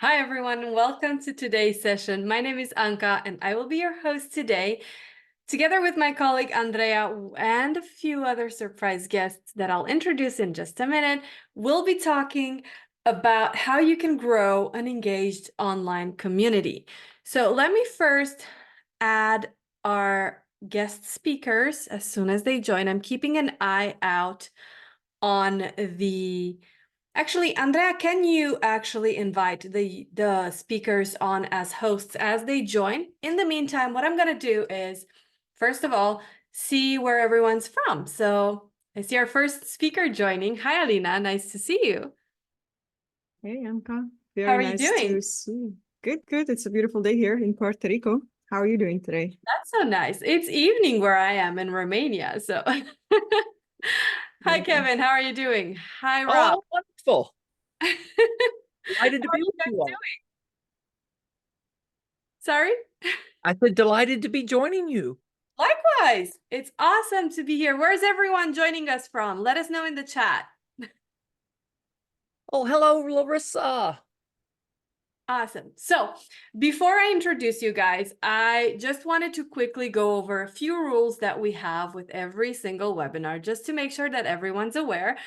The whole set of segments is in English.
Hi, everyone. Welcome to today's session. My name is Anka, and I will be your host today, together with my colleague Andrea and a few other surprise guests that I'll introduce in just a minute. We'll be talking about how you can grow an engaged online community. So let me first add our guest speakers as soon as they join. I'm keeping an eye out on the... Actually, Andrea, can you actually invite the speakers on as hosts as they join? In the meantime, what I'm going to do is, first of all, see where everyone's from. So I see our first speaker joining. Hi, Alina. Nice to see you. Hey, Anka. How Very are you nice doing? to see you. Good, good. It's a beautiful day here in Puerto Rico. How are you doing today? That's so nice. It's evening where I am in Romania. So hi, Very good. Kevin. How are you doing? Hi, Rob. Oh, wonderful. How Delighted to are be you with guys you all. doing? Sorry? I said delighted to be joining you. Likewise, it's awesome to be here. Where's everyone joining us from? Let us know in the chat. Oh, hello, Larissa. Awesome. So before I introduce you guys, I just wanted to quickly go over a few rules that we have with every single webinar, just to make sure that everyone's aware.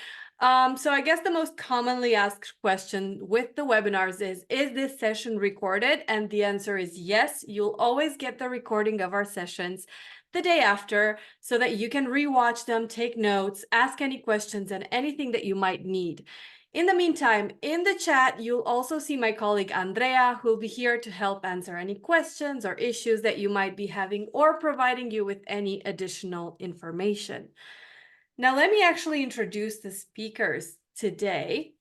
So I guess the most commonly asked question with the webinars is this session recorded? And the answer is yes. You'll always get the recording of our sessions the day after so that you can rewatch them, take notes, ask any questions, and anything that you might need. In the meantime, in the chat, you'll also see my colleague Andrea, who will be here to help answer any questions or issues that you might be having or providing you with any additional information. Now, let me actually introduce the speakers today.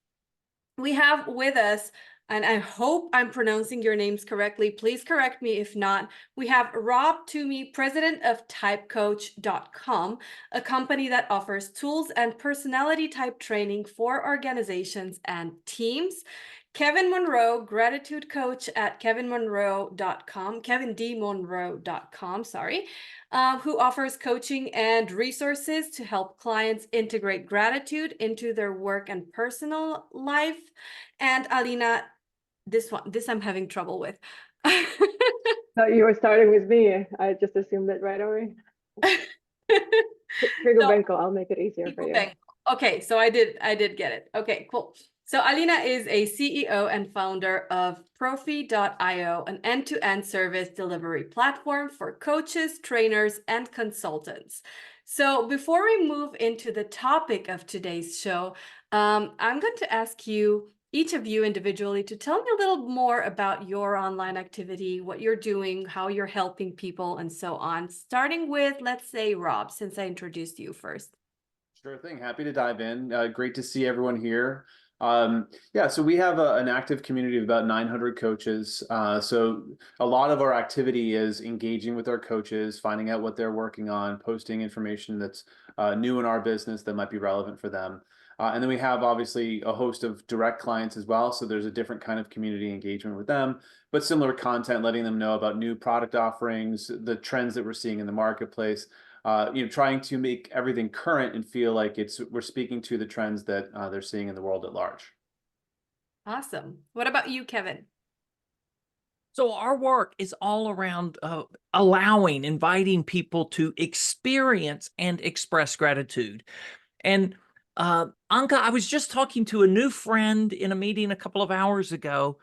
We have with us, and I hope I'm pronouncing your names correctly. Please correct me if not. We have Rob Toomey, president of typecoach.com, a company that offers tools and personality type training for organizations and teams. Kevin Monroe, gratitude coach at kevinmonroe.com, kevindmonroe.com, sorry, who offers coaching and resources to help clients integrate gratitude into their work and personal life. And Alina, this I'm having trouble with. No, you were starting with me. I just assumed it right away. Trigubenko, I'll make it easier for you. Okay, so I did get it. Okay, cool. So Alina is a CEO and founder of Profi.io, an end-to-end service delivery platform for coaches, trainers, and consultants. So before we move into the topic of today's show, I'm going to ask you, each of you individually, to tell me a little more about your online activity, what you're doing, how you're helping people, and so on. Starting with, let's say, Rob, since I introduced you first. Sure thing. Happy to dive in. Great to see everyone here. Yeah, so we have an active community of about 900 coaches. So a lot of our activity is engaging with our coaches, finding out what they're working on, posting information that's new in our business that might be relevant for them. And then we have obviously a host of direct clients as well. So there's a different kind of community engagement with them, but similar content, letting them know about new product offerings, the trends that we're seeing in the marketplace. Trying to make everything current and feel like we're speaking to the trends that they're seeing in the world at large. Awesome. What about you, Kevin? So our work is all around inviting people to experience and express gratitude. And Anka, I was just talking to a new friend in a meeting a couple of hours ago,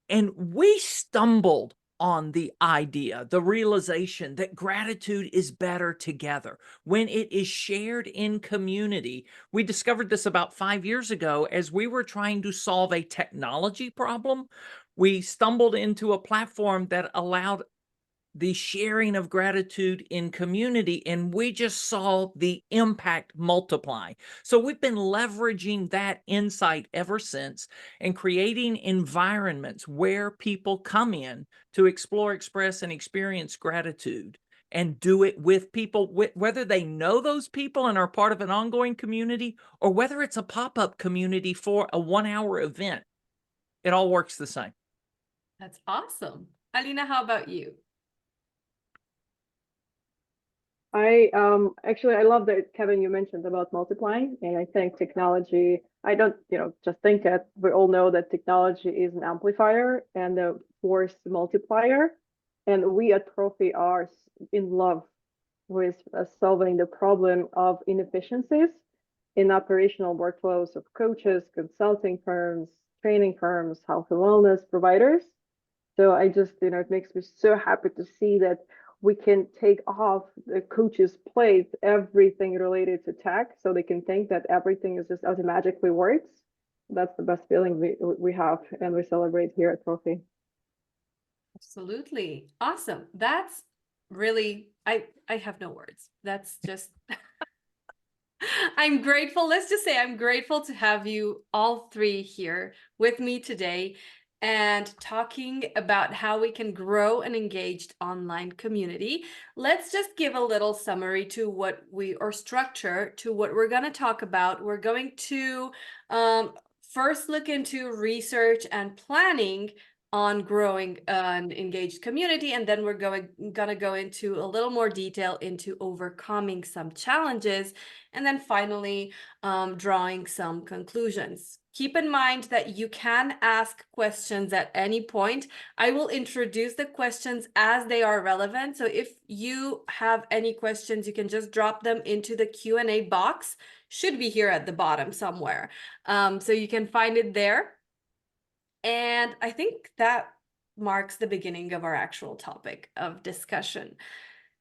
and we stumbled on the idea, the realization that gratitude is better together when it is shared in community. We discovered this about 5 years ago as we were trying to solve a technology problem. We stumbled into a platform that allowed the sharing of gratitude in community, and we just saw the impact multiply. So we've been leveraging that insight ever since and creating environments where people come in to explore, express, and experience gratitude, and do it with people, whether they know those people and are part of an ongoing community, or whether it's a pop-up community for a 1-hour event. It all works the same. That's awesome. Alina, how about you? I love that, Kevin, you mentioned about multiplying, and I think technology, I don't, just think it. We all know that technology is an amplifier and a force multiplier. And we at Profi are in love with solving the problem of inefficiencies in operational workflows of coaches, consulting firms, training firms, health and wellness providers. So I just, it makes me so happy to see that we can take off the coach's plate everything related to tech, so they can think that everything is just automatically works. That's the best feeling we have, and we celebrate here at Profi. Absolutely. Awesome. That's really, I have no words. That's just, I'm grateful. Let's just say I'm grateful to have you all three here with me today and talking about how we can grow an engaged online community. Let's just give a little summary to what or structure to what we're going to talk about. We're going to first look into research and planning on growing an engaged community, and then we're gonna go into a little more detail into overcoming some challenges, and then finally drawing some conclusions. Keep in mind that you can ask questions at any point. I will introduce the questions as they are relevant, so if you have any questions, you can just drop them into the Q&A box. Should be here at the bottom somewhere, so you can find it there. And I think that marks the beginning of our actual topic of discussion.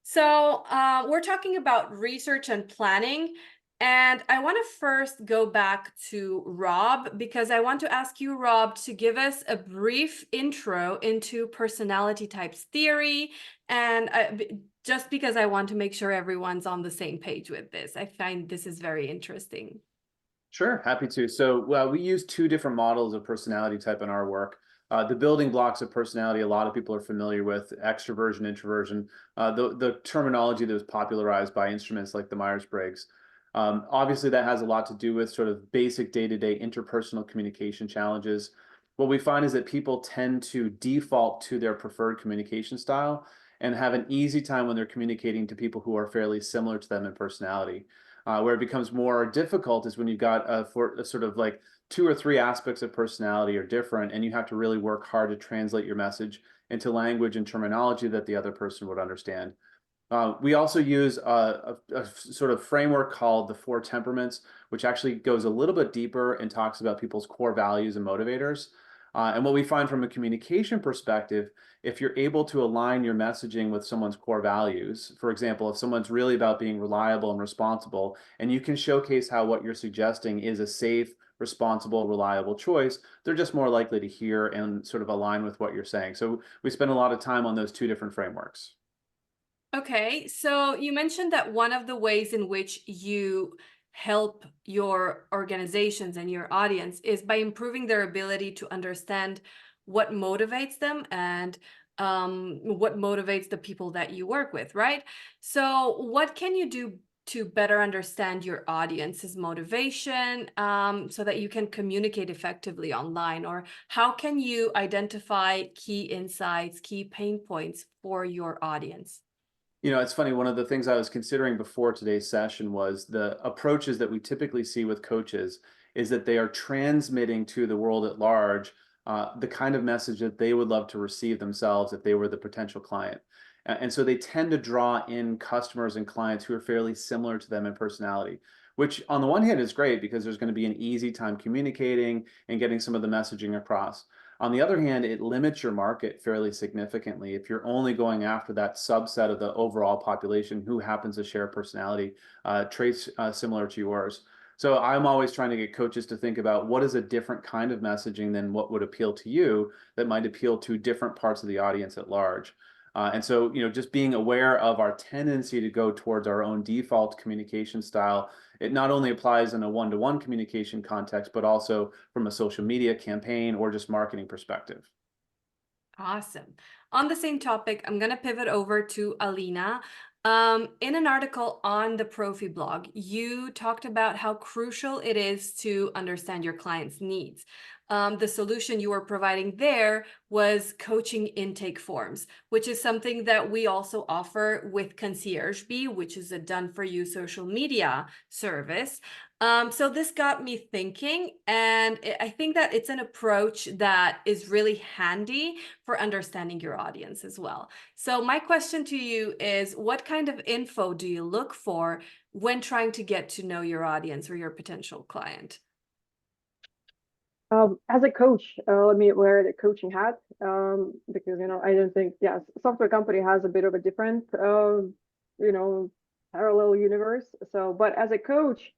So we're talking about research and planning. And I want to first go back to Rob, because I want to ask you, Rob, to give us a brief intro into personality types theory. And just because I want to make sure everyone's on the same page with this. I find this is very interesting. Sure, happy to. So we use two different models of personality type in our work. The building blocks of personality, a lot of people are familiar with: extroversion, introversion, the terminology that was popularized by instruments like the Myers-Briggs. Obviously, that has a lot to do with sort of basic day-to-day interpersonal communication challenges. What we find is that people tend to default to their preferred communication style and have an easy time when they're communicating to people who are fairly similar to them in personality. Where it becomes more difficult is when you've got a sort of like 2 or 3 aspects of personality are different, and you have to really work hard to translate your message into language and terminology that the other person would understand. We also use a sort of framework called the 4 temperaments, which actually goes a little bit deeper and talks about people's core values and motivators. And what we find from a communication perspective, if you're able to align your messaging with someone's core values, for example, if someone's really about being reliable and responsible, and you can showcase how what you're suggesting is a safe, responsible, reliable choice, they're just more likely to hear and sort of align with what you're saying. So we spend a lot of time on those 2 different frameworks. Okay, so you mentioned that one of the ways in which you help your organizations and your audience is by improving their ability to understand what motivates them and what motivates the people that you work with, right? So what can you do to better understand your audience's motivation so that you can communicate effectively online? Or how can you identify key insights, key pain points for your audience? You know, it's funny, one of the things I was considering before today's session was the approaches that we typically see with coaches is that they are transmitting to the world at large the kind of message that they would love to receive themselves if they were the potential client. And so they tend to draw in customers and clients who are fairly similar to them in personality, which on the one hand is great because there's going to be an easy time communicating and getting some of the messaging across. On the other hand, it limits your market fairly significantly if you're only going after that subset of the overall population who happens to share personality traits similar to yours. So I'm always trying to get coaches to think about what is a different kind of messaging than what would appeal to you that might appeal to different parts of the audience at large. And so, just being aware of our tendency to go towards our own default communication style, it not only applies in a one-to-one communication context, but also from a social media campaign or just marketing perspective. Awesome. On the same topic, I'm going to pivot over to Alina. In an article on the Profi blog, you talked about how crucial it is to understand your client's needs. the solution you were providing there was coaching intake forms, which is something that we also offer with Concierge Bee, which is a done-for-you social media service. So this got me thinking, and I think that it's an approach that is really handy for understanding your audience as well. So my question to you is, what kind of info do you look for when trying to get to know your audience or your potential client? As a coach, let me wear the coaching hat, because, I don't think, yes, software company has a bit of a different, parallel universe. So, but as a coach,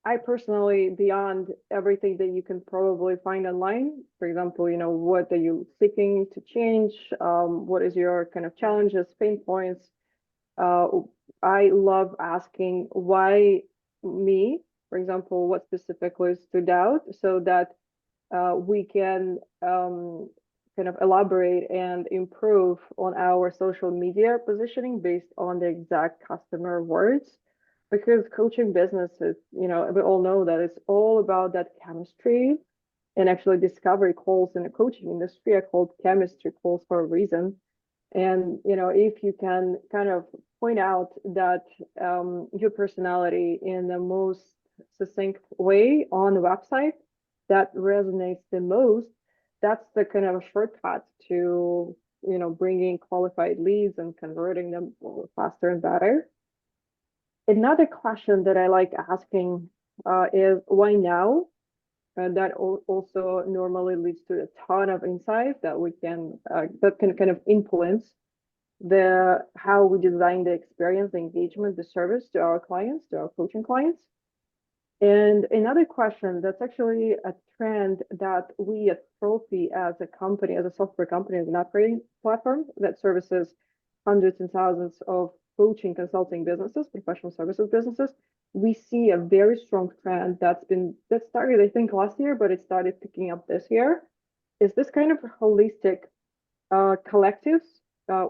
I personally, beyond everything that you can probably find online, for example, what are you seeking to change? What is your kind of challenges, pain points? I love asking why me, for example, what specifically stood out, so that we can kind of elaborate and improve on our social media positioning based on the exact customer words. Because coaching businesses, we all know that it's all about that chemistry, and actually discovery calls in the coaching industry are called chemistry calls for a reason. And, if you can kind of point out that your personality in the most succinct way on the website, that resonates the most, that's the kind of a shortcut to, bringing qualified leads and converting them faster and better. Another question that I like asking is why now? And that also normally leads to a ton of insight that we can that can kind of influence how we design the experience, the engagement, the service to our clients, to our coaching clients. And another question that's actually a trend that we at Trophy as a company, as a software company, as an operating platform that services hundreds and thousands of coaching consulting businesses, professional services businesses, we see a very strong trend that started, I think, last year, but it started picking up this year, is this kind of holistic collectives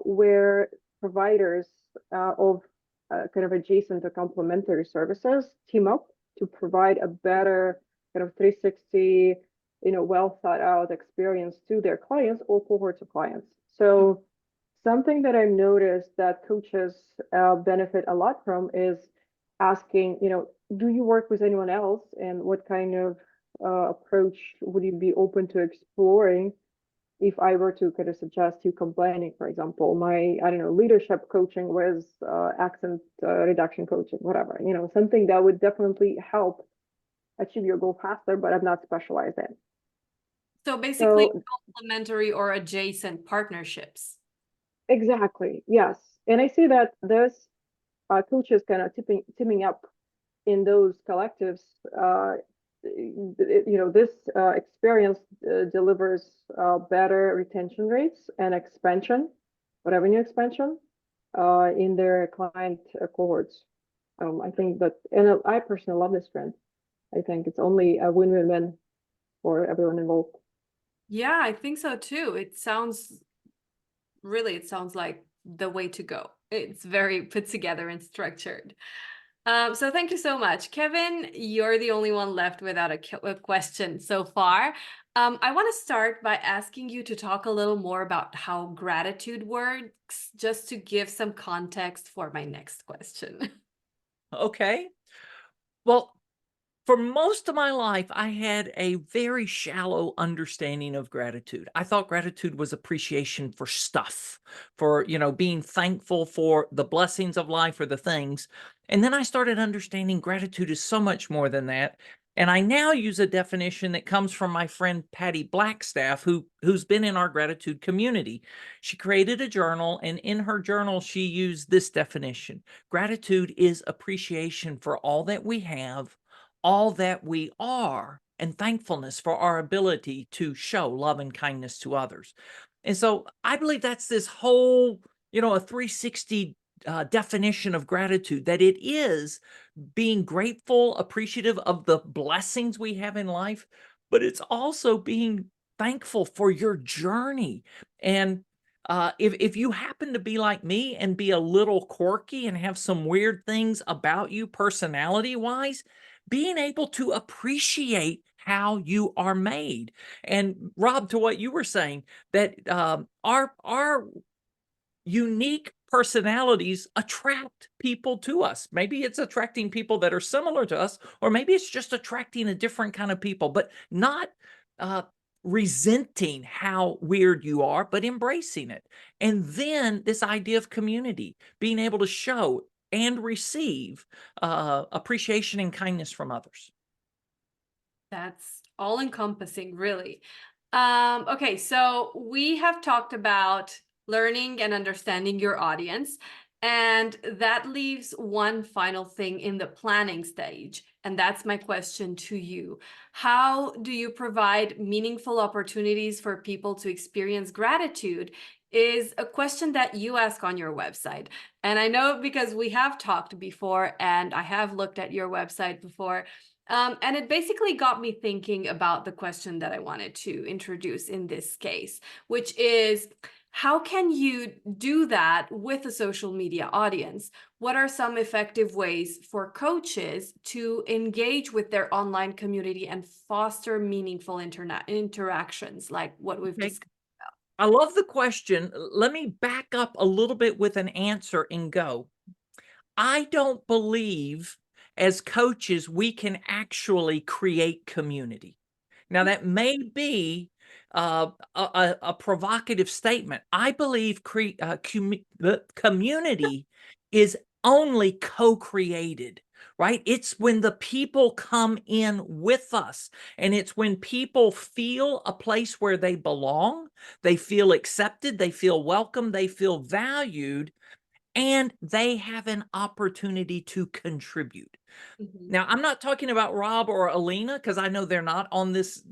where providers of kind of adjacent or complementary services team up to provide a better kind of 360, well thought out experience to their clients or cohorts of clients. So something that I've noticed that coaches benefit a lot from is asking, do you work with anyone else, and what kind of approach would you be open to exploring if I were to kind of suggest you combining, for example, my, leadership coaching with accent reduction coaching, whatever, something that would definitely help achieve your goal faster, but I'm not specialized in. So basically complementary or adjacent partnerships. Exactly, yes. And I see that there's coaches kind of teaming up in those collectives. This experience delivers better retention rates and revenue expansion in their client cohorts. I think that, and I personally love this trend. I think it's only a win-win-win for everyone involved. Yeah, I think so too. It sounds like the way to go. It's very put together and structured. So thank you so much. Kevin, you're the only one left without a question so far. I want to start by asking you to talk a little more about how gratitude works, just to give some context for my next question. Okay. Well, for most of my life, I had a very shallow understanding of gratitude. I thought gratitude was appreciation for stuff, for, being thankful for the blessings of life or the things. And then I started understanding gratitude is so much more than that. And I now use a definition that comes from my friend Patty Blackstaff, who's been in our gratitude community. She created a journal, and in her journal, she used this definition. Gratitude is appreciation for all that we have, all that we are, and thankfulness for our ability to show love and kindness to others. And so I believe that's this whole, a 360 definition of gratitude, that it is being grateful, appreciative of the blessings we have in life, but it's also being thankful for your journey. And if you happen to be like me and be a little quirky and have some weird things about you personality wise, being able to appreciate how you are made. And Rob, to what you were saying, that our unique personalities attract people to us. Maybe it's attracting people that are similar to us, or maybe it's just attracting a different kind of people, but not resenting how weird you are, but embracing it. And then this idea of community, being able to show and receive appreciation and kindness from others. That's all encompassing, really. Okay, so we have talked about learning and understanding your audience, and that leaves one final thing in the planning stage. And that's my question to you. How do you provide meaningful opportunities for people to experience gratitude? Is a question that you ask on your website. And I know because we have talked before and I have looked at your website before. And it basically got me thinking about the question that I wanted to introduce in this case, which is, how can you do that with a social media audience? What are some effective ways for coaches to engage with their online community and foster meaningful interactions like what we've Okay. discussed? I love the question. Let me back up a little bit with an answer and go. I don't believe as coaches we can actually create community. Now, that may be a provocative statement. I believe the community is only co-created, right? It's when the people come in with us, and it's when people feel a place where they belong, they feel accepted, they feel welcome, they feel valued, and they have an opportunity to contribute. Mhm. Now, I'm not talking about Rob or Alina, because I know they're not on this.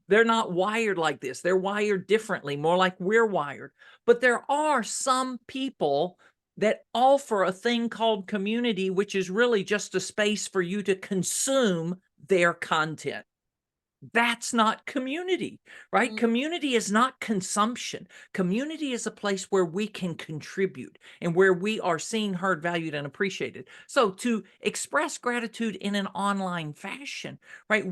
They're not wired like this. They're wired differently, more like we're wired. But there are some people that offer a thing called community, which is really just a space for you to consume their content. That's not community, right? Mm. Community is not consumption. Community is a place where we can contribute and where we are seen, heard, valued, and appreciated. So to express gratitude in an online fashion, right?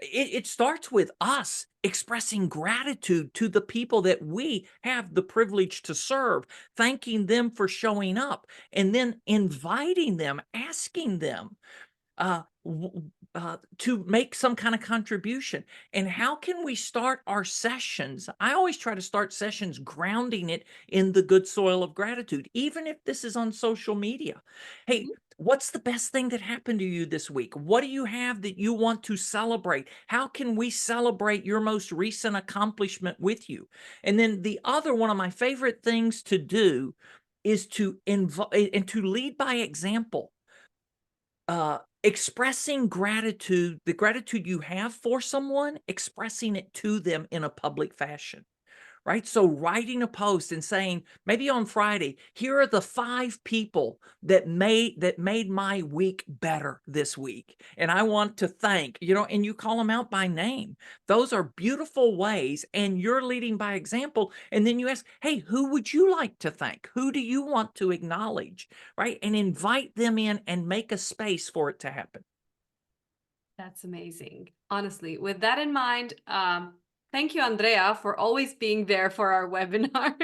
It starts with us expressing gratitude to the people that we have the privilege to serve, thanking them for showing up, and then inviting them, asking them, to make some kind of contribution. And how can we start our sessions? I always try to start sessions grounding it in the good soil of gratitude, even if this is on social media. Hey, what's the best thing that happened to you this week? What do you have that you want to celebrate? How can we celebrate your most recent accomplishment with you? And then the other one of my favorite things to do is to invite and to lead by example. Expressing gratitude, the gratitude you have for someone, expressing it to them in a public fashion, right? So writing a post and saying, maybe on Friday, here are the 5 people that made my week better this week. And I want to thank, and you call them out by name. Those are beautiful ways. And you're leading by example. And then you ask, hey, who would you like to thank? Who do you want to acknowledge, right? And invite them in and make a space for it to happen. That's amazing. Honestly, with that in mind, thank you, Andrea, for always being there for our webinars.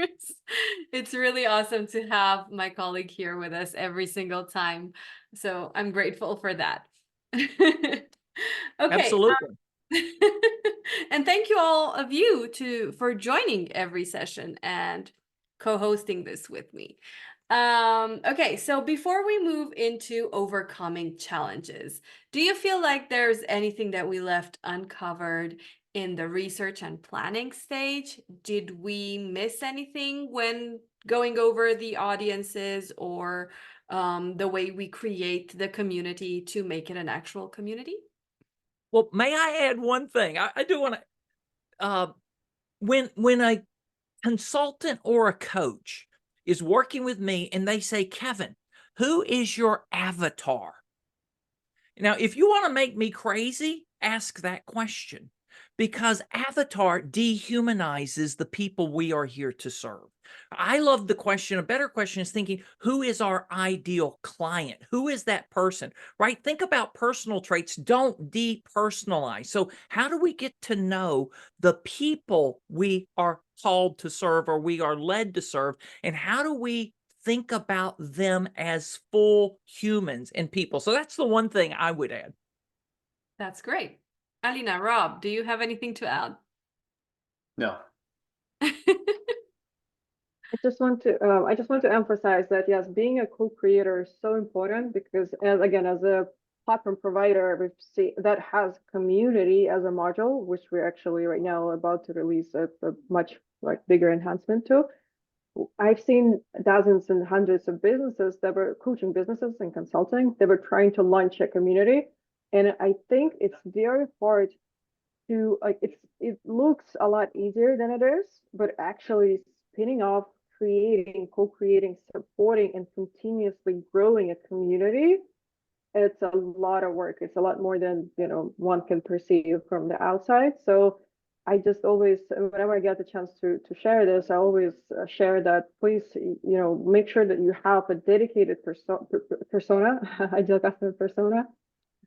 It's really awesome to have my colleague here with us every single time. So I'm grateful for that. Okay. Absolutely. And thank you all of you for joining every session and co-hosting this with me. Okay, so before we move into overcoming challenges, do you feel like there's anything that we left uncovered in the research and planning stage? Did we miss anything when going over the audiences or the way we create the community to make it an actual community? Well, may I add one thing? I do want to, when a consultant or a coach is working with me and they say, Kevin, who is your avatar? Now, if you want to make me crazy, ask that question, because avatar dehumanizes the people we are here to serve. I love the question. A better question is thinking, who is our ideal client? Who is that person, right? Think about personal traits. Don't depersonalize. So how do we get to know the people we are called to serve or we are led to serve? And how do we think about them as full humans and people? So that's the one thing I would add. That's great. Alina, Rob, do you have anything to add? No. I just want to emphasize that yes, being a co-creator is so important because as a platform provider, we see that has community as a module, which we're actually right now about to release a much like bigger enhancement to. I've seen dozens and hundreds of businesses that were coaching businesses and consulting. They were trying to launch a community. And I think it's very hard to like it looks a lot easier than it is, but actually spinning off, creating, co-creating, supporting, and continuously growing a community, it's a lot of work. It's a lot more than one can perceive from the outside. So I just always, whenever I get the chance to share this, I always share that please, make sure that you have a dedicated persona, ideal customer persona,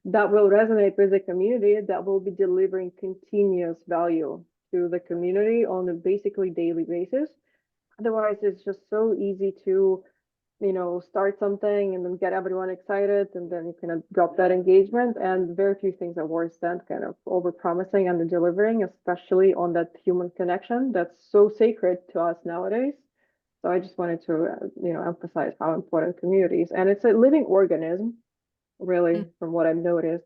that will resonate with the community, that will be delivering continuous value to the community on a basically daily basis. Otherwise, it's just so easy to start something and then get everyone excited and then you kind of drop that engagement. And very few things are worse than kind of over promising and delivering, especially on that human connection that's so sacred to us nowadays. So I just wanted to emphasize how important communities, and it's a living organism, really, from what I've noticed.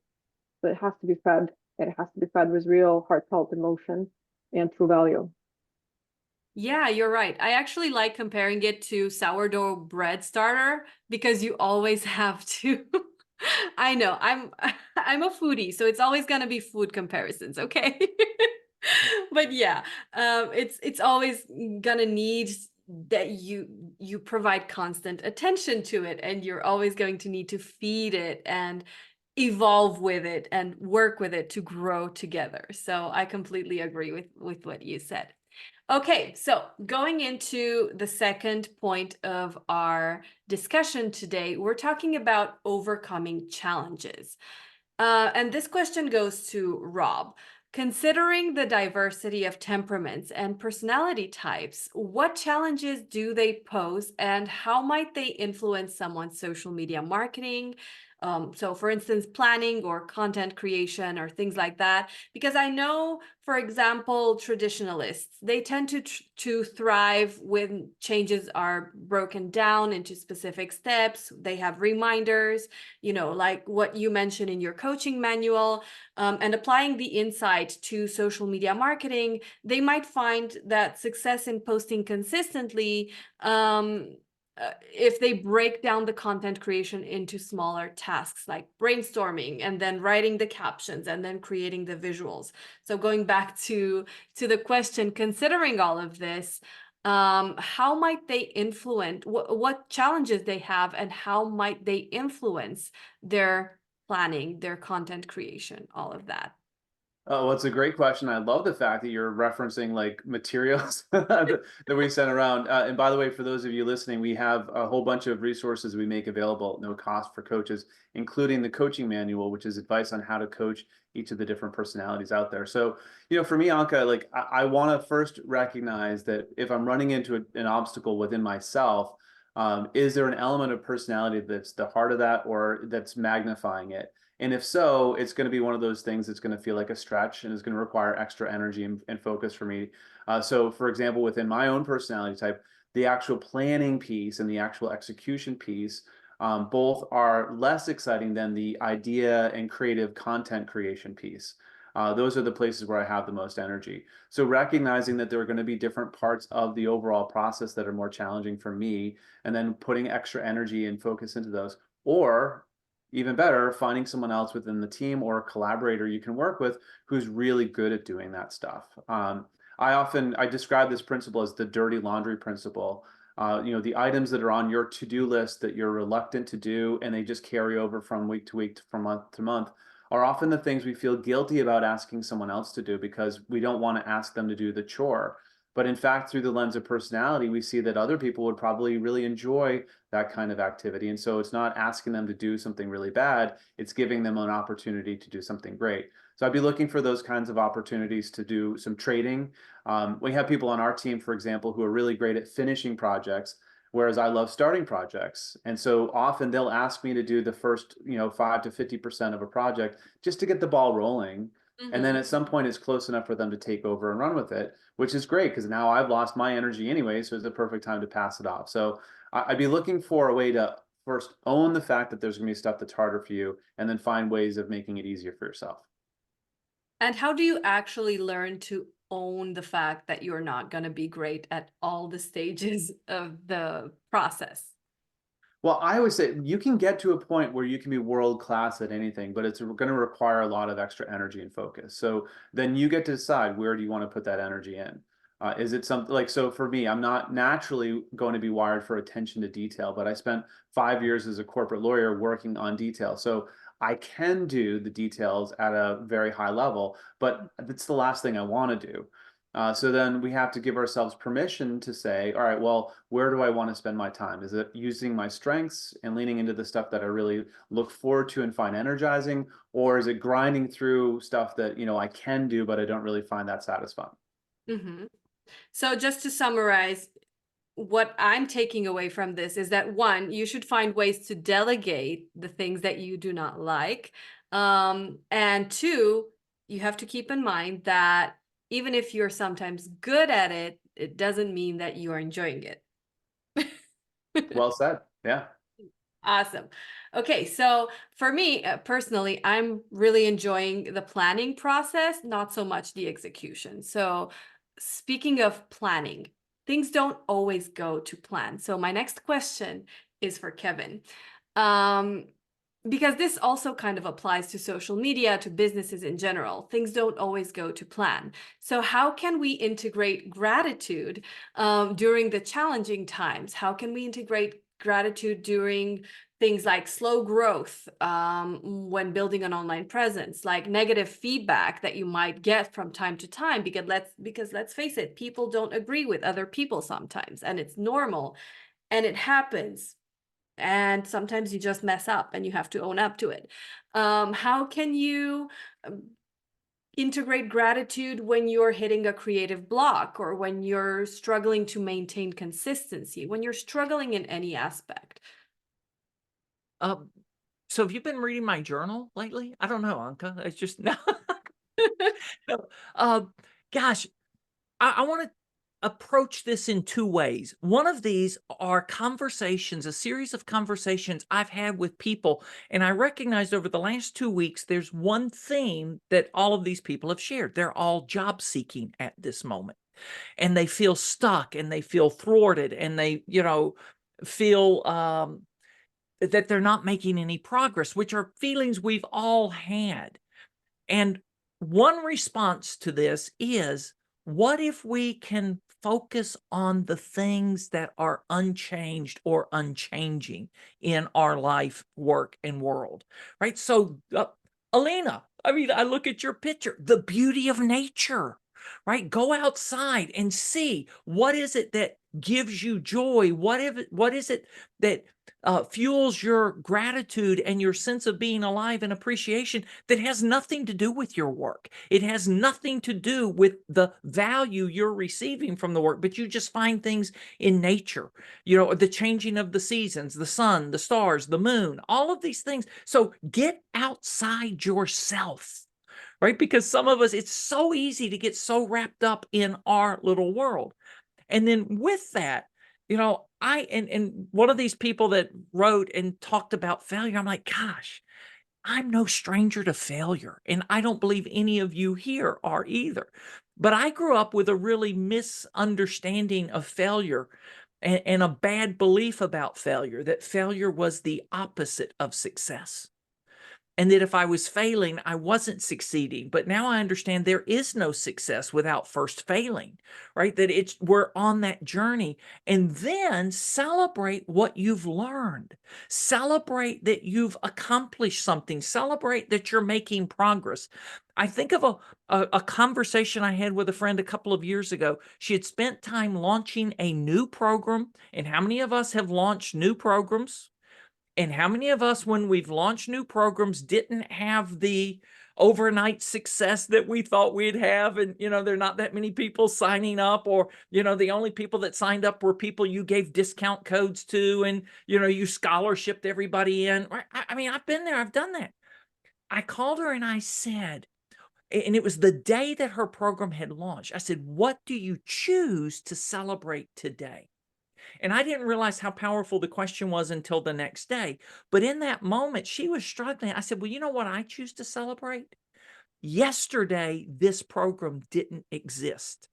But it has to be fed. It has to be fed with real heartfelt emotion and true value. Yeah, you're right. I actually like comparing it to sourdough bread starter because you always have to. I know I'm a foodie, so it's always gonna be food comparisons, okay? But yeah, it's always gonna need that you provide constant attention to it, and you're always going to need to feed it and evolve with it and work with it to grow together. So I completely agree with what you said. Okay, so going into the second point of our discussion today, we're talking about overcoming challenges. And this question goes to Rob. Considering the diversity of temperaments and personality types, what challenges do they pose and how might they influence someone's social media marketing? So for instance, planning or content creation or things like that. Because I know, for example, traditionalists, they tend to thrive when changes are broken down into specific steps. They have reminders, like what you mentioned in your coaching manual, and applying the insight to social media marketing, they might find that success in posting consistently, if they break down the content creation into smaller tasks like brainstorming and then writing the captions and then creating the visuals. So going back to the question, considering all of this, how might they influence what challenges they have and how might they influence their planning, their content creation, all of that? Oh, well, it's a great question. I love the fact that you're referencing like materials that we sent around. And by the way, for those of you listening, we have a whole bunch of resources we make available at no cost for coaches, including the coaching manual, which is advice on how to coach each of the different personalities out there. So, for me, Anka, like I want to first recognize that if I'm running into an obstacle within myself, is there an element of personality that's the heart of that or that's magnifying it? And if so, it's going to be one of those things that's going to feel like a stretch and is going to require extra energy and focus for me. So for example, within my own personality type, the actual planning piece and the actual execution piece, both are less exciting than the idea and creative content creation piece. Those are the places where I have the most energy. So recognizing that there are going to be different parts of the overall process that are more challenging for me, and then putting extra energy and focus into those, or even better, finding someone else within the team or a collaborator you can work with who's really good at doing that stuff. I describe this principle as the dirty laundry principle. The items that are on your to-do list that you're reluctant to do and they just carry over from week to week, from month to month, are often the things we feel guilty about asking someone else to do because we don't want to ask them to do the chore. But in fact, through the lens of personality, we see that other people would probably really enjoy that kind of activity. And so it's not asking them to do something really bad, it's giving them an opportunity to do something great. So I'd be looking for those kinds of opportunities to do some trading. We have people on our team, for example, who are really great at finishing projects, whereas I love starting projects. And so often they'll ask me to do the first, 5 to 50% of a project just to get the ball rolling. And then Mhm. at some point it's close enough for them to take over and run with it, which is great because now I've lost my energy anyway, so it's the perfect time to pass it off. So I'd be looking for a way to first own the fact that there's going to be stuff that's harder for you, and then find ways of making it easier for yourself. And how do you actually learn to own the fact that you're not going to be great at all the stages of the process? Well, I always say you can get to a point where you can be world class at anything, but it's going to require a lot of extra energy and focus. So then you get to decide, where do you want to put that energy in? Is it something like, so for me, I'm not naturally going to be wired for attention to detail, but I spent 5 years as a corporate lawyer working on detail. So I can do the details at a very high level, but it's the last thing I want to do. So then we have to give ourselves permission to say, all right, well, where do I want to spend my time? Is it using my strengths and leaning into the stuff that I really look forward to and find energizing? Or is it grinding through stuff that, I can do, but I don't really find that satisfying? Mhm. So just to summarize, what I'm taking away from this is that one, you should find ways to delegate the things that you do not like. And two, you have to keep in mind that even if you're sometimes good at it, it doesn't mean that you are enjoying it. Well said. Yeah. Awesome. Okay, so for me personally, I'm really enjoying the planning process, not so much the execution. So, speaking of planning, things don't always go to plan. So, my next question is for Kevin. Um, because this also kind of applies to social media, to businesses in general. Things don't always go to plan. So, how can we integrate gratitude during the challenging times? How can we integrate gratitude during things like slow growth when building an online presence, like negative feedback that you might get from time to time? Because let's face it, people don't agree with other people sometimes, and it's normal, and it happens. And sometimes you just mess up and you have to own up to it. How can you integrate gratitude when you're hitting a creative block, or when you're struggling to maintain consistency, when you're struggling in any aspect? So have you been reading my journal lately? I don't know, Anka. It's just no. No. Gosh, I want to approach this in two ways. One of these are conversations, a series of conversations I've had with people, and I recognized over the last 2 weeks, there's one theme that all of these people have shared. They're all job seeking at this moment, and they feel stuck, and they feel thwarted, and they, feel that they're not making any progress, which are feelings we've all had. And one response to this is, what if we can focus on the things that are unchanged or unchanging in our life, work, and world, right? So, Alina, I mean, I look at your picture, the beauty of nature, right? Go outside and see, what is it that gives you joy? What is it that fuels your gratitude and your sense of being alive and appreciation, that has nothing to do with your work? It has nothing to do with the value you're receiving from the work, but you just find things in nature, the changing of the seasons, the sun, the stars, the moon, all of these things. So get outside yourself, right? Because some of us, it's so easy to get so wrapped up in our little world. And then with that, and one of these people that wrote and talked about failure, I'm like, gosh, I'm no stranger to failure. And I don't believe any of you here are either. But I grew up with a really misunderstanding of failure, and a bad belief about failure, that failure was the opposite of success. and that if I was failing, I wasn't succeeding. But now I understand there is no success without first failing, right? That we're on that journey, and then celebrate what you've learned. Celebrate that you've accomplished something. Celebrate that you're making progress. I think of a conversation I had with a friend a couple of years ago. She had spent time launching a new program. And how many of us have launched new programs? And how many of us, when we've launched new programs, didn't have the overnight success that we thought we'd have? And, there are not that many people signing up, or, the only people that signed up were people you gave discount codes to, and, you scholarshiped everybody in. I mean, I've been there, I've done that. I called her and I said, and it was the day that her program had launched, I said, what do you choose to celebrate today? And I didn't realize how powerful the question was until the next day. But in that moment, she was struggling. I said, well, you know what I choose to celebrate? Yesterday, this program didn't exist.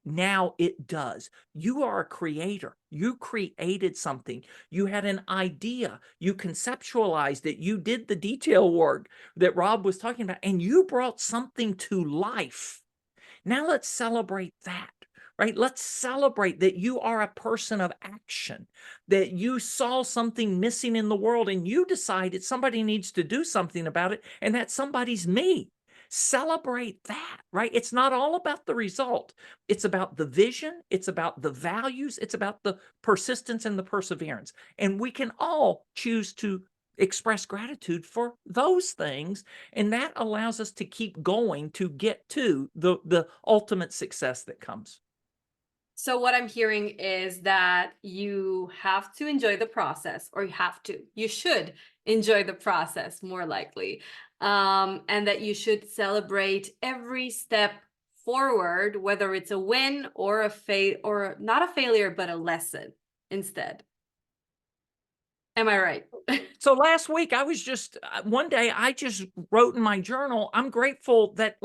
Now it does. You are a creator. You created something. You had an idea. You conceptualized it. You did the detail work that Rob was talking about, and you brought something to life. Now let's celebrate that, right? Let's celebrate that you are a person of action, that you saw something missing in the world and you decided somebody needs to do something about it, and that somebody's me. Celebrate that, right? It's not all about the result. It's about the vision. It's about the values. It's about the persistence and the perseverance. And we can all choose to express gratitude for those things, and that allows us to keep going to get to the ultimate success that comes. So what I'm hearing is that you have to enjoy the process, or you should enjoy the process, more likely, and that you should celebrate every step forward, whether it's a win or or not a failure, but a lesson instead. Am I right? So last week I was just one day I just wrote in my journal, I'm grateful that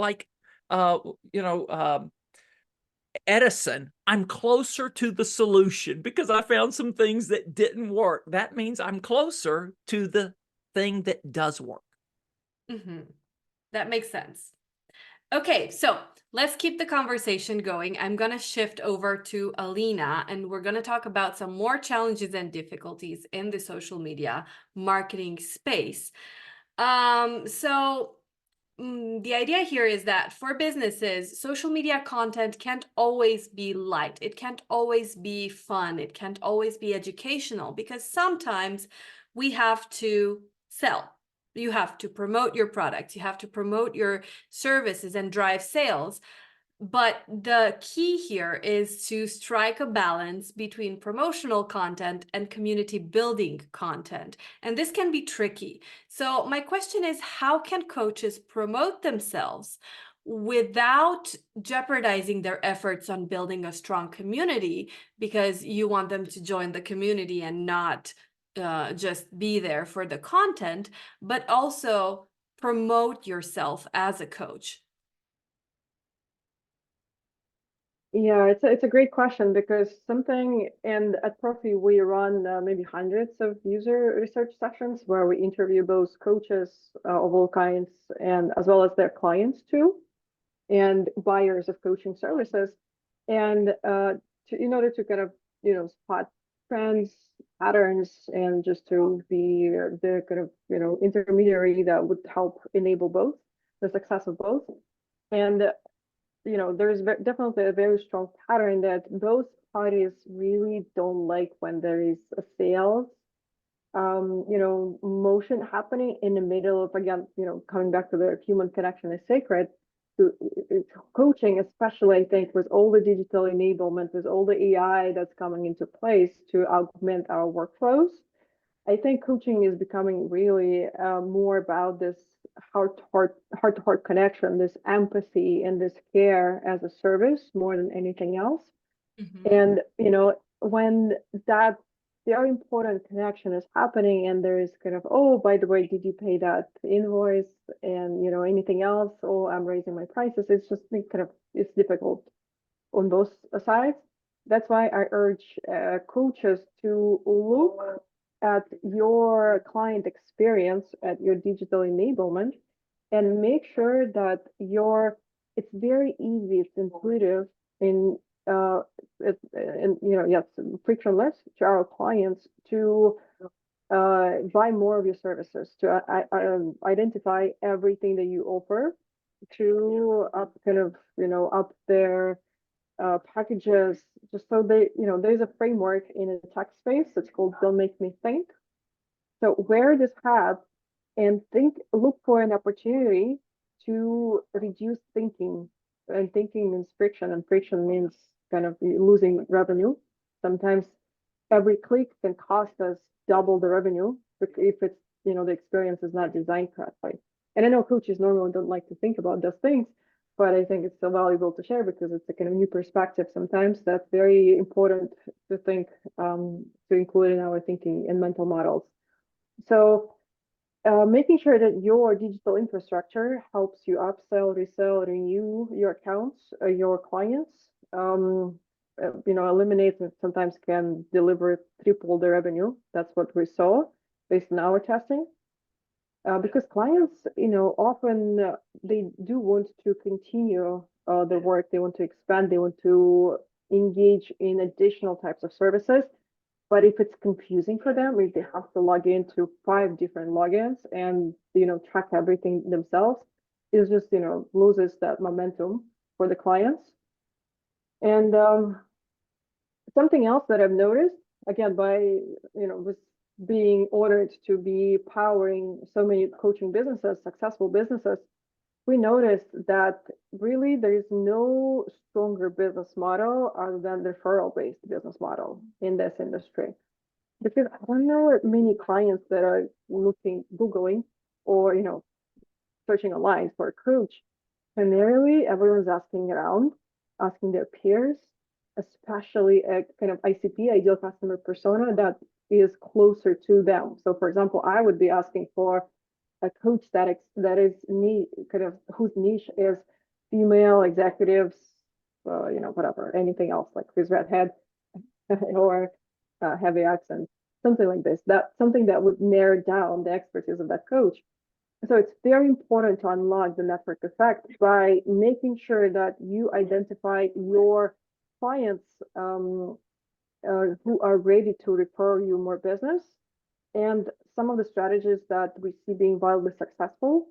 Edison, I'm closer to the solution because I found some things that didn't work. That means I'm closer to the thing that does work. That makes sense. Okay, so let's keep the conversation going. I'm going to shift over to Alina, and we're going to talk about some more challenges and difficulties in the social media marketing space. The idea here is that for businesses, social media content can't always be light. It can't always be fun. It can't always be educational, because sometimes we have to sell. You have to promote your products. You have to promote your services and drive sales. But the key here is to strike a balance between promotional content and community building content. And this can be tricky. So my question is, how can coaches promote themselves without jeopardizing their efforts on building a strong community, because you want them to join the community and not just be there for the content, but also promote yourself as a coach? Yeah, it's a great question, because and at Profi we run maybe hundreds of user research sessions where we interview both coaches of all kinds, and as well as their clients too, and buyers of coaching services. And in order to kind of spot trends, patterns, and just to be the kind of intermediary that would help enable both the success of both. And there's definitely a very strong pattern that both parties really don't like when there is a sales motion happening in the middle of, again, coming back to the human connection is sacred. Coaching, especially, I think, with all the digital enablement, with all the AI that's coming into place to augment our workflows, I think coaching is becoming really more about this heart-to-heart connection, this empathy and this care as a service more than anything else. And when that very important connection is happening, and there is kind of, oh, by the way, did you pay that invoice, and anything else? Oh, I'm raising my prices. It's just it's difficult on both sides. That's why I urge coaches to look at your client experience, at your digital enablement, and make sure that it's very easy, it's intuitive, and yes, frictionless to our clients to buy more of your services, to identify everything that you offer, to up their packages, just so there's a framework in a tech space that's called Don't Make Me Think. So wear this hat and look for an opportunity to reduce thinking. And thinking means friction, and friction means kind of losing revenue. Sometimes every click can cost us double the revenue if it's, the experience is not designed correctly. And I know coaches normally don't like to think about those things, but I think it's so valuable to share because it's a kind of new perspective sometimes that's very important to think, to include in our thinking and mental models. So making sure that your digital infrastructure helps you upsell, resell, renew your accounts, your clients, eliminate and sometimes can deliver triple the revenue. That's what we saw based on our testing. Because clients, often they do want to continue their work. They want to expand. They want to engage in additional types of services. But if it's confusing for them, if they have to log into 5 different logins and track everything themselves, it just loses that momentum for the clients. And something else that I've noticed, again, by with being honored to be powering so many coaching businesses, successful businesses, we noticed that really there is no stronger business model other than the referral-based business model in this industry. Because I don't know many clients that are Googling or, searching online for a coach. Primarily, everyone's asking around, asking their peers, especially a kind of ICP, ideal customer persona, that is closer to them. So for example, I would be asking for a coach that is whose niche is female executives, whatever, anything else like with redhead or heavy accent, something like this. That's something that would narrow down the expertise of that coach. So it's very important to unlock the network effect by making sure that you identify your clients who are ready to refer you more business. And some of the strategies that we see being wildly successful,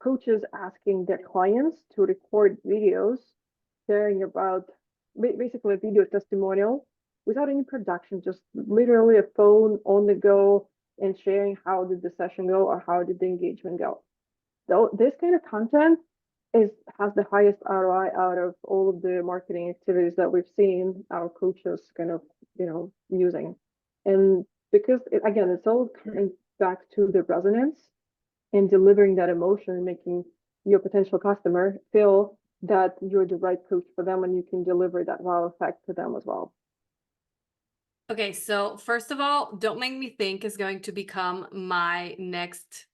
coaches asking their clients to record videos, sharing about basically a video testimonial without any production, just literally a phone on the go and sharing how did the session go or how did the engagement go. So this kind of content has the highest ROI out of all of the marketing activities that we've seen our coaches kind of, using. And because it's all coming back to the resonance and delivering that emotion and making your potential customer feel that you're the right coach for them and you can deliver that wow effect to them as well. Okay, so first of all, Don't Make Me Think is going to become my next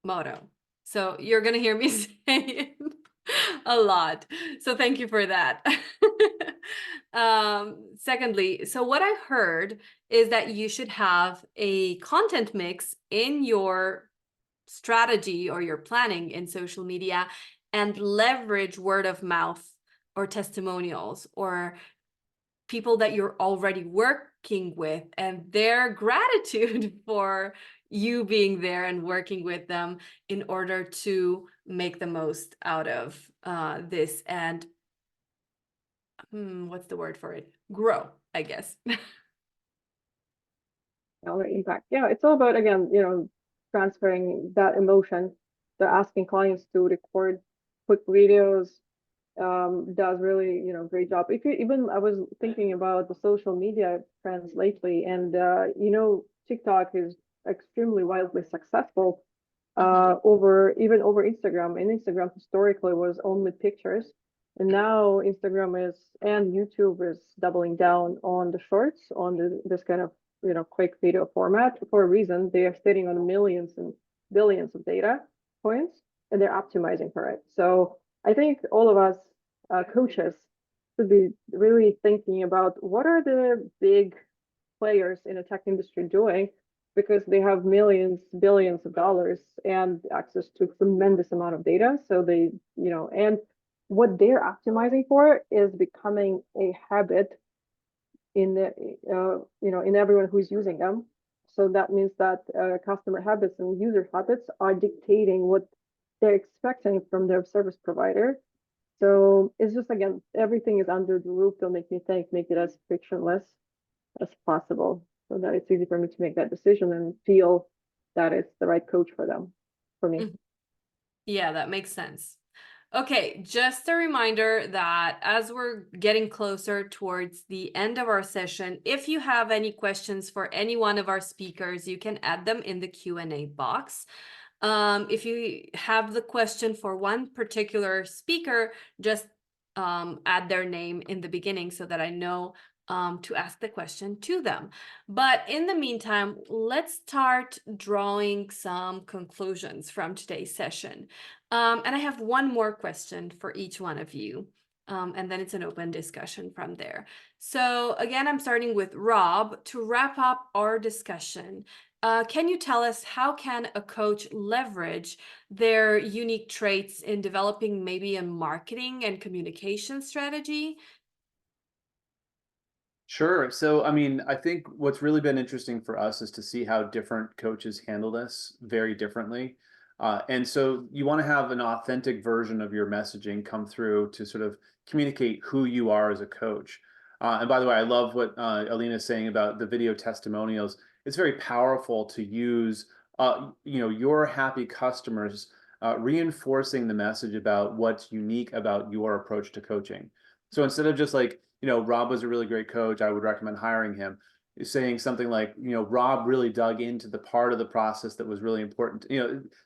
motto. So you're going to hear me say it a lot. So thank you for that. Secondly, so what I heard is that you should have a content mix in your strategy or your planning in social media and leverage word of mouth or testimonials or people that you're already working with and their gratitude for you being there and working with them in order to make the most out of this and what's the word for it? Grow, I guess. Our impact. Yeah, it's all about, again, transferring that emotion. They're asking clients to record quick videos, does really, great job. I was thinking about the social media trends lately, and TikTok is extremely wildly successful over Instagram. And Instagram historically was only pictures, and now Instagram and YouTube is doubling down on the shorts, on this kind of quick video format for a reason. They are sitting on millions and billions of data points, and they're optimizing for it. So I think all of us coaches should be really thinking about what are the big players in the tech industry doing, because they have millions, billions of dollars and access to tremendous amount of data. So they, and what they're optimizing for is becoming a habit in the, in everyone who's using them. So that means that customer habits and user habits are dictating what they're expecting from their service provider. So it's just, again, everything is under the roof. They'll make it as frictionless as possible, so that it's easy for me to make that decision and feel that it's the right coach for them, for me. Yeah, that makes sense. Okay, just a reminder that as we're getting closer towards the end of our session, if you have any questions for any one of our speakers, you can add them in the Q&A box. If you have the question for one particular speaker, just add their name in the beginning so that I know to ask the question to them. But in the meantime, let's start drawing some conclusions from today's session. And I have one more question for each one of you. And then it's an open discussion from there. So again, I'm starting with Rob to wrap up our discussion. Can you tell us how can a coach leverage their unique traits in developing maybe a marketing and communication strategy? Sure. So, I mean, I think what's really been interesting for us is to see how different coaches handle this very differently. And so you want to have an authentic version of your messaging come through to sort of communicate who you are as a coach. And by the way, I love what Alina is saying about the video testimonials. It's very powerful to use, your happy customers reinforcing the message about what's unique about your approach to coaching. So instead of just like, Rob was a really great coach, I would recommend hiring him, saying something like, Rob really dug into the part of the process that was really important,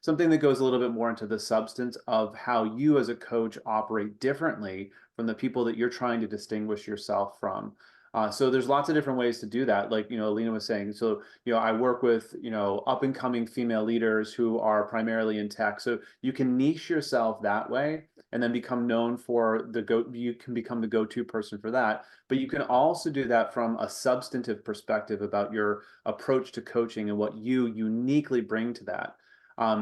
something that goes a little bit more into the substance of how you as a coach operate differently from the people that you're trying to distinguish yourself from. So there's lots of different ways to do that. Like, Alina was saying, so, I work with, up and coming female leaders who are primarily in tech. So you can niche yourself that way and then become known for you can become the go-to person for that. But you can also do that from a substantive perspective about your approach to coaching and what you uniquely bring to that.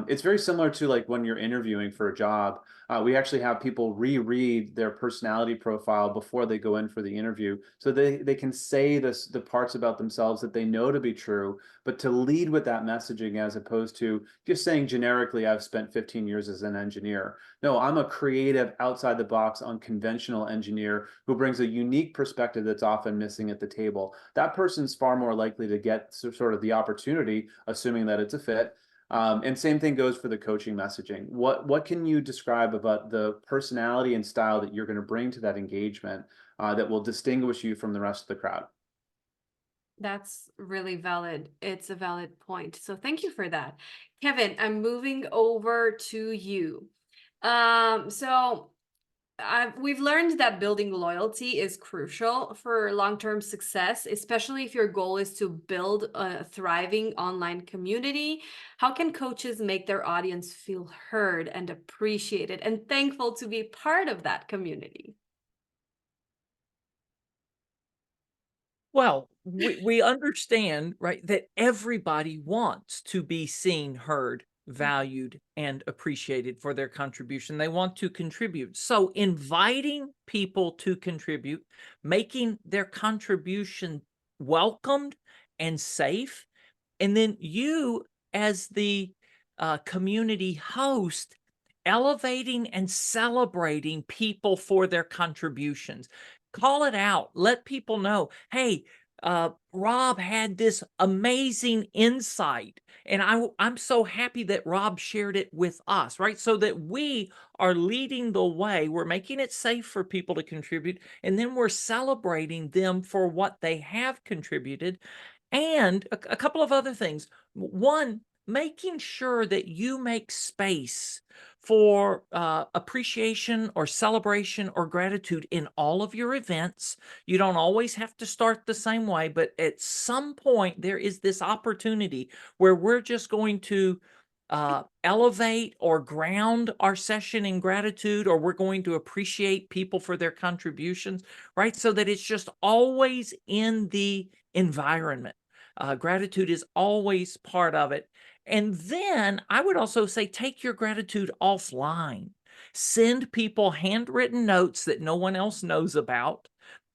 It's very similar to like when you're interviewing for a job. We actually have people reread their personality profile before they go in for the interview, so they can say the parts about themselves that they know to be true, but to lead with that messaging as opposed to just saying generically, I've spent 15 years as an engineer. No, I'm a creative, outside the box, unconventional engineer who brings a unique perspective that's often missing at the table. That person's far more likely to get sort of the opportunity, assuming that it's a fit. And same thing goes for the coaching messaging. What can you describe about the personality and style that you're going to bring to that engagement that will distinguish you from the rest of the crowd? That's really valid. It's a valid point. So thank you for that. Kevin, I'm moving over to you. We've learned that building loyalty is crucial for long-term success, especially if your goal is to build a thriving online community. How can coaches make their audience feel heard and appreciated and thankful to be part of that community? Well, we understand, right, that everybody wants to be seen, heard, valued, and appreciated for their contribution. They want to contribute. So inviting people to contribute, making their contribution welcomed and safe, and then you as the community host, elevating and celebrating people for their contributions. Call it out. Let people know, hey, Rob had this amazing insight, and I'm so happy that Rob shared it with us, right? So that we are leading the way. We're making it safe for people to contribute, and then we're celebrating them for what they have contributed. And a couple of other things. One, making sure that you make space for appreciation or celebration or gratitude in all of your events. You don't always have to start the same way, but at some point there is this opportunity where we're just going to elevate or ground our session in gratitude, or we're going to appreciate people for their contributions, right? So that it's just always in the environment. Gratitude is always part of it. And then I would also say take your gratitude offline. Send people handwritten notes that no one else knows about.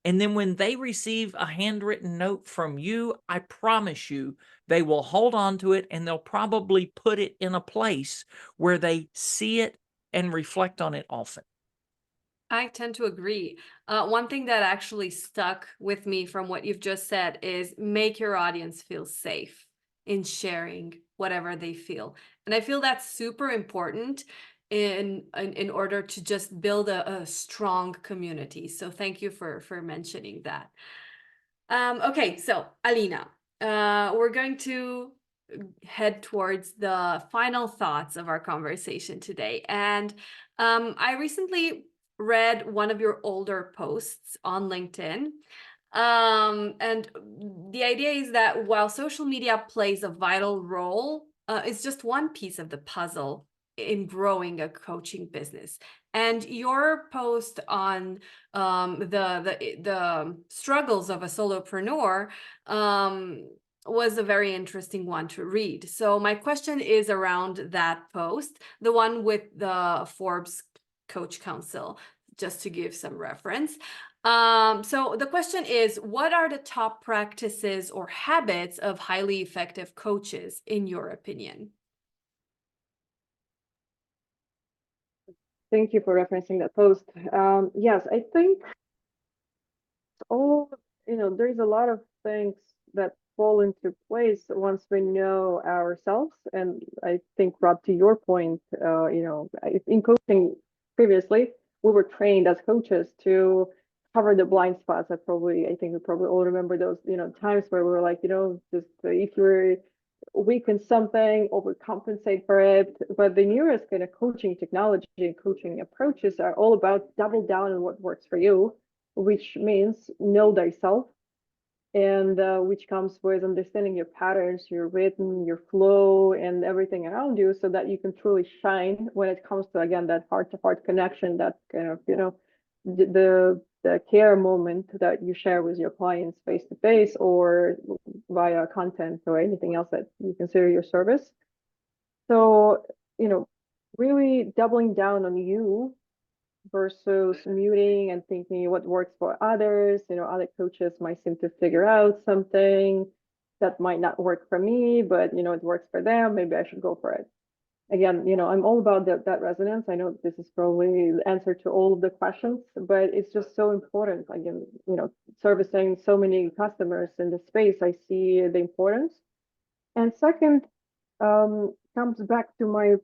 And then when they receive a handwritten note from you, I promise you, they will hold on to it and they'll probably put it in a place where they see it and reflect on it often. I tend to agree. One thing that actually stuck with me from what you've just said is make your audience feel safe in sharing whatever they feel. And I feel that's super important in order to just build a strong community. So thank you for mentioning that. Okay, so Alina, we're going to head towards the final thoughts of our conversation today. And I recently read one of your older posts on LinkedIn. And the idea is that while social media plays a vital role, it's just one piece of the puzzle in growing a coaching business. And your post on the struggles of a solopreneur was a very interesting one to read. So my question is around that post, the one with the Forbes Coach Council, just to give some reference. So the question is, what are the top practices or habits of highly effective coaches, in your opinion? Thank you for referencing that post. Yes, I think there's a lot of things that fall into place once we know ourselves. And I think, Rob, to your point, in coaching previously, we were trained as coaches to cover the blind spots. I think we probably all remember those, times where we were like, just if you're weak in something, overcompensate for it. But the newest kind of coaching technology and coaching approaches are all about double down on what works for you, which means know thyself, and which comes with understanding your patterns, your rhythm, your flow, and everything around you, so that you can truly shine when it comes to, again, that heart-to-heart connection, that kind of, the care moment that you share with your clients face to face or via content or anything else that you consider your service. So, really doubling down on you versus muting and thinking what works for others. Other coaches might seem to figure out something that might not work for me, but it works for them. Maybe I should go for it. Again, I'm all about that resonance. I know this is probably the answer to all of the questions, but it's just so important. Again, servicing so many customers in the space, I see the importance. And second, comes back to my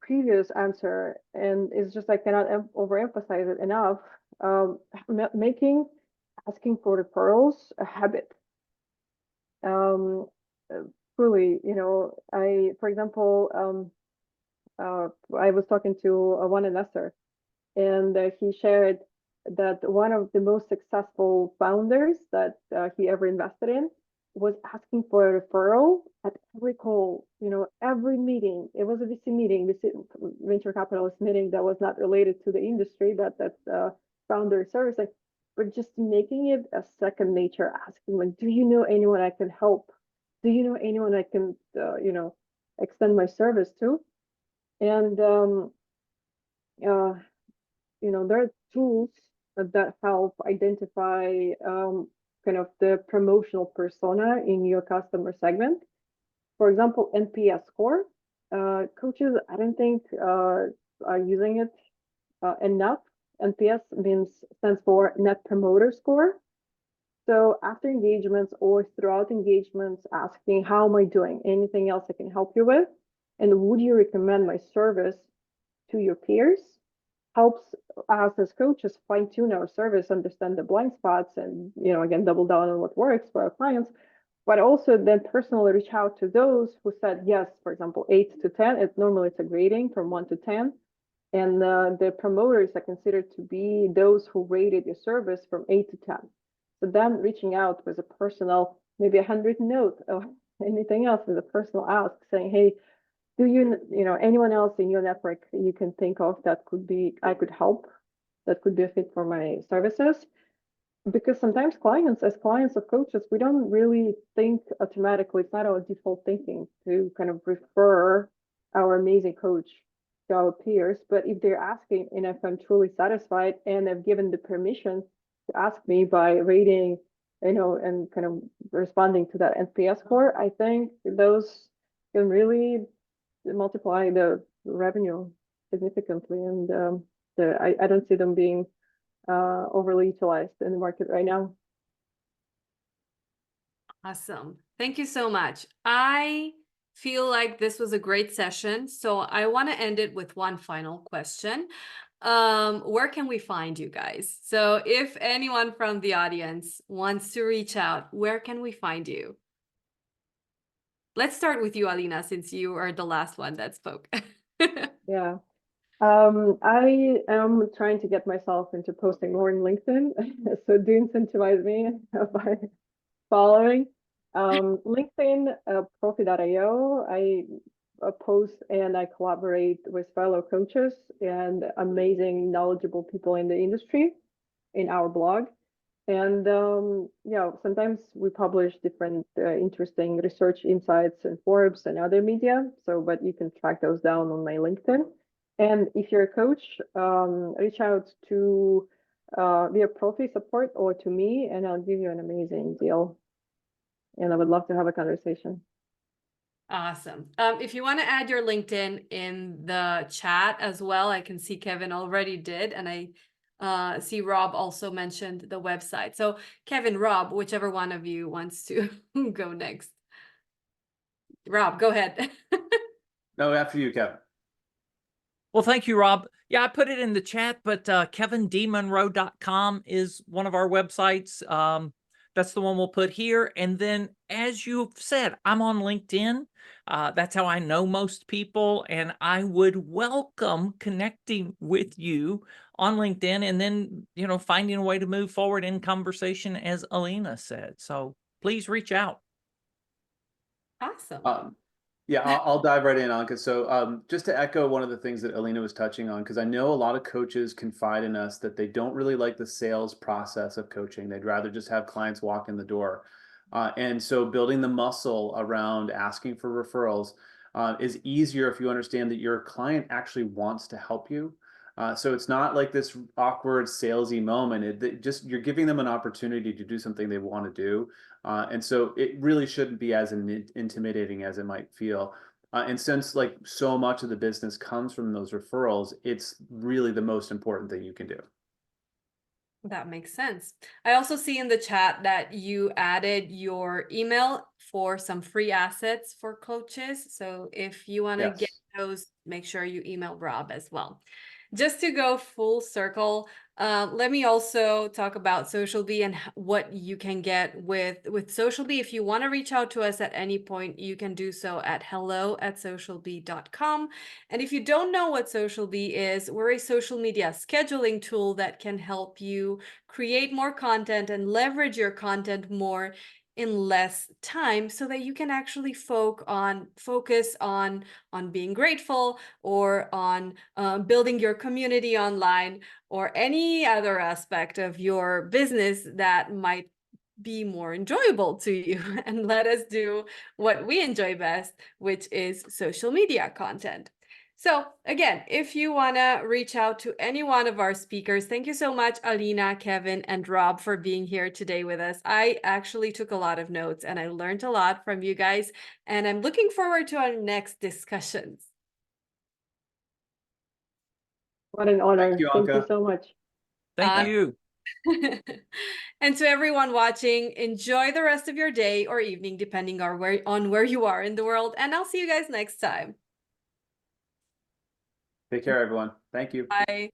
previous answer, and it's just I cannot overemphasize it enough. Making asking for referrals a habit. Truly, for example, I was talking to one investor, and he shared that one of the most successful founders that he ever invested in was asking for a referral at every call, every meeting. It was a VC meeting, venture capitalist meeting that was not related to the industry that founder servicing, but just making it a second nature, asking like, do you know anyone I can help? Do you know anyone I can, extend my service to? And, there are tools that help identify kind of the promotional persona in your customer segment. For example, NPS score. Coaches, I don't think are using it enough. NPS stands for Net Promoter Score. So after engagements or throughout engagements, asking, how am I doing? Anything else I can help you with? And would you recommend my service to your peers? Helps us as coaches fine-tune our service, understand the blind spots, and again, double down on what works for our clients, but also then personally reach out to those who said yes. For example, 8 to 10. Normally it's a grading from 1 to 10, and the promoters are considered to be those who rated your service from 8 to 10. So then reaching out with a personal, maybe a 100 note or anything else, with a personal ask saying, hey, do anyone else in your network you can think of that I could help, that could be a fit for my services? because sometimes clients, as clients of coaches, we don't really think automatically. It's not our default thinking to kind of refer our amazing coach to our peers. But if they're asking, and if I'm truly satisfied and I've given the permission to ask me by rating, and kind of responding to that NPS score, I think those can really multiply the revenue significantly. And I don't see them being overly utilized in the market right now. Awesome. Thank you so much. I feel like this was a great session. So I want to end it with one final question. Where can we find you guys? So if anyone from the audience wants to reach out, where can we find you? Let's start with you, Alina, since you are the last one that spoke. Yeah. I am trying to get myself into posting more in LinkedIn. So do incentivize me by following. LinkedIn, Profi.io, I post and I collaborate with fellow coaches and amazing, knowledgeable people in the industry in our blog. And sometimes we publish different interesting research insights in Forbes and other media. So, but you can track those down on my LinkedIn. And if you're a coach, reach out to via Profi support or to me, and I'll give you an amazing deal. And I would love to have a conversation. Awesome. If you want to add your LinkedIn in the chat as well, I can see Kevin already did, and I see Rob also mentioned the website. So Kevin, Rob, whichever one of you wants to go next. Rob, go ahead. No, after you, Kevin. Well, thank you, Rob. Yeah, I put it in the chat, but KevinDMonroe.com is one of our websites. That's the one we'll put here. And then, as you've said, I'm on LinkedIn. That's how I know most people. And I would welcome connecting with you on LinkedIn and then, finding a way to move forward in conversation, as Alina said. So please reach out. Awesome. Yeah, I'll dive right in, Anka. So just to echo one of the things that Alina was touching on, because I know a lot of coaches confide in us that they don't really like the sales process of coaching. They'd rather just have clients walk in the door. And so building the muscle around asking for referrals is easier if you understand that your client actually wants to help you. So it's not like this awkward salesy moment. You're giving them an opportunity to do something they want to do. And so it really shouldn't be as intimidating as it might feel. And since like so much of the business comes from those referrals, it's really the most important thing you can do. That makes sense. I also see in the chat that you added your email for some free assets for coaches. So if you want to get those, make sure you email Rob as well. Just to go full circle, let me also talk about Social Bee and what you can get with Social Bee. If you want to reach out to us at any point, you can do so at hello@socialbee.com. And if you don't know what Social Bee is, we're a social media scheduling tool that can help you create more content and leverage your content more in less time so that you can actually focus on being grateful or on building your community online or any other aspect of your business that might be more enjoyable to you. And let us do what we enjoy best, which is social media content. So again, if you want to reach out to any one of our speakers, thank you so much, Alina, Kevin, and Rob, for being here today with us. I actually took a lot of notes and I learned a lot from you guys, and I'm looking forward to our next discussions. What an honor. Thank you, Thank you Anka. so much. Thank you. And to everyone watching, enjoy the rest of your day or evening, depending on where you are in the world. And I'll see you guys next time. Take care, everyone. Thank you. Bye.